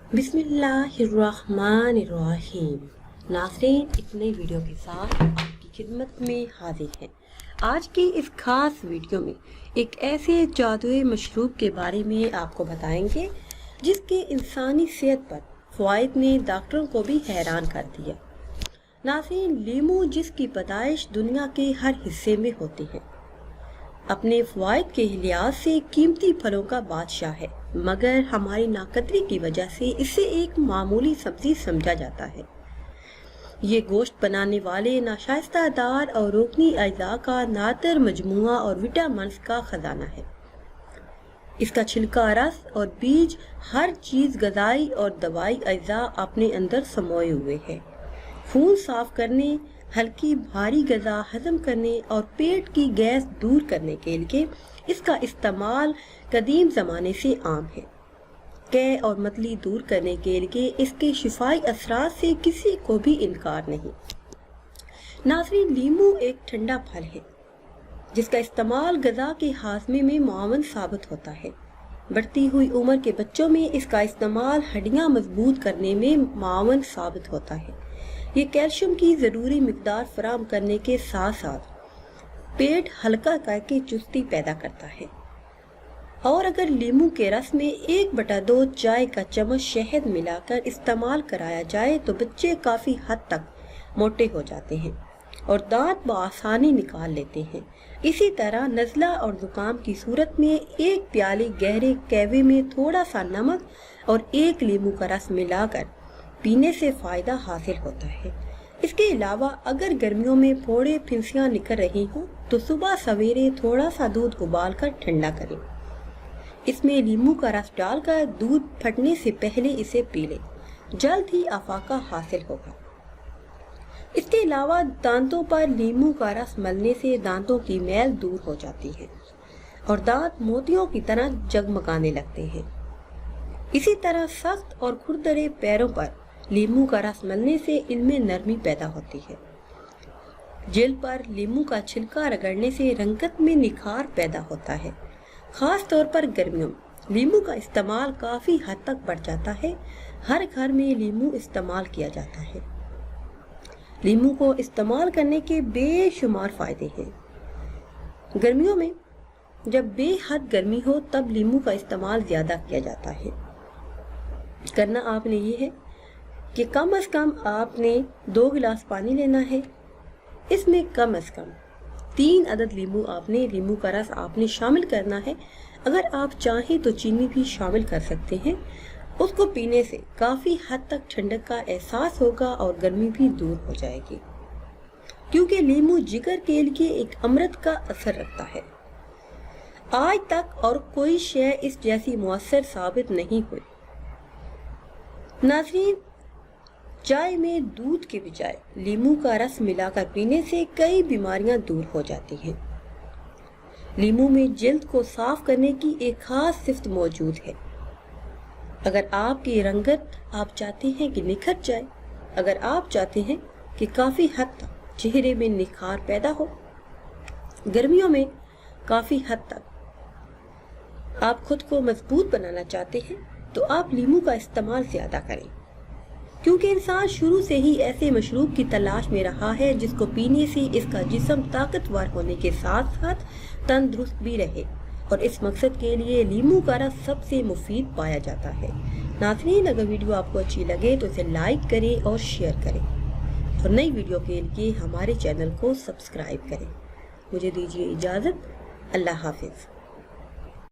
बिस्मिल्लाहिर्रहमानिर्रहीम। नाज़रीन, एक नई वीडियो के साथ आपकी खिदमत में हाजिर हैं। आज की इस खास वीडियो में एक ऐसे जादुई मशरूब के बारे में आपको बताएंगे जिसके इंसानी सेहत पर फ़वाइद ने डॉक्टरों को भी हैरान कर दिया। नाज़रीन, लीमू जिसकी पैदाइश दुनिया के हर हिस्से में होती है, अपने फ़वाइद के लिहाज से कीमती फलों का बादशाह है, मगर हमारी नाकदरी की वजह से इसे एक मामूली सब्जी समझा जाता है। ये गोश्त बनाने वाले नाशाइस्ता दार और रोकनी अज्जा का नादर मजमुआ और विटामिन का खजाना है। इसका छिलका, रस और बीज हर चीज़ गज़ाई और दवाई अज्जा अपने अंदर समोए हुए है। खून साफ करने, हल्की भारी गज़ा हजम करने और पेट की गैस दूर करने के लिए इसका इस्तेमाल कदीम ज़माने से आम है। कै और मतली दूर करने के लिए इसके शिफाई असरात से किसी को भी इनकार नहीं। नाज़रीन, लीमू एक ठंडा फल है जिसका इस्तेमाल गज़ा के हाज़मे में मुआवन साबित होता है। बढ़ती हुई उम्र के बच्चों में इसका इस्तेमाल हड्डियाँ मजबूत करने में मुआवन साबित होता है। ये कैल्शियम की ज़रूरी मिकदार फराहम करने के साथ साथ पेट हल्का करके चुस्ती पैदा करता है। और अगर लीमू के रस में 1/2 चाय का चम्मच शहद मिलाकर इस्तेमाल कराया जाए तो बच्चे काफ़ी हद तक मोटे हो जाते हैं और दांत बआसानी निकाल लेते हैं। इसी तरह नज़ला और ज़ुकाम की सूरत में 1 प्याली गहरे कहवे में थोड़ा सा नमक और 1 लीमू का रस मिलाकर पीने से फ़ायदा हासिल होता है। इसके अलावा अगर गर्मियों में फोड़े फिंसियाँ निकल रही हों तो सुबह सवेरे थोड़ा सा दूध उबालकर ठंडा करें। इसमें लीमू का रस डालकर दूध फटने से पहले इसे पी लें, जल्द ही अफाका हासिल होगा। इसके अलावा दांतों पर लीमू का रस मलने से दांतों की मैल दूर हो जाती है और दांत मोतियों की तरह जगमगाने लगते हैं। इसी तरह सख्त और खुरदरे पैरों पर लीमू का रस मलने से इनमें नरमी पैदा होती है। जिल्द पर लीमू का छिलका रगड़ने से रंगत में निखार पैदा होता है। खास तौर पर गर्मियों में लीमू का इस्तेमाल काफ़ी हद तक बढ़ जाता है। हर घर में लीमू इस्तेमाल किया जाता है। लीमू को इस्तेमाल करने के बेशुमार फ़ायदे हैं। गर्मियों में जब बेहद गर्मी हो तब लीमू का इस्तेमाल ज़्यादा किया जाता है। करना आपने ये है कि कम से कम आपने 2 गिलास पानी लेना है। इसमें कम से कम 3 अदद लीमू का रस आपने शामिल करना है। अगर आप चाहें तो चीनी भी शामिल कर सकते हैं। उसको पीने से काफ़ी हद तक ठंडक का एहसास होगा और गर्मी भी दूर हो जाएगी, क्योंकि लीमू जिगर के लिए एक अमृत का असर रखता है। आज तक और कोई शय इस जैसी मुअस्सर साबित नहीं हुई। नाज़रीन, चाय में दूध के बजाय लीमू का रस मिलाकर पीने से कई बीमारियां दूर हो जाती हैं। लीमू में जिल्द को साफ करने की एक खास सिफ्त मौजूद है। अगर आपकी रंगत आप चाहते हैं कि निखर जाए, अगर आप चाहते हैं कि काफ़ी हद तक चेहरे में निखार पैदा हो, गर्मियों में काफ़ी हद तक आप खुद को मजबूत बनाना चाहते हैं, तो आप लीमू का इस्तेमाल ज़्यादा करें, क्योंकि इंसान शुरू से ही ऐसे मशरूब की तलाश में रहा है जिसको पीने से इसका जिस्म ताकतवर होने के साथ साथ तंदुरुस्त भी रहे, और इस मकसद के लिए लीमू का रस सबसे मुफीद पाया जाता है। नाज़रीन, अगर वीडियो आपको अच्छी लगे तो इसे लाइक करें और शेयर करें और नई वीडियो के लिए हमारे चैनल को सब्सक्राइब करें। मुझे दीजिए इजाज़त। अल्लाह हाफिज़।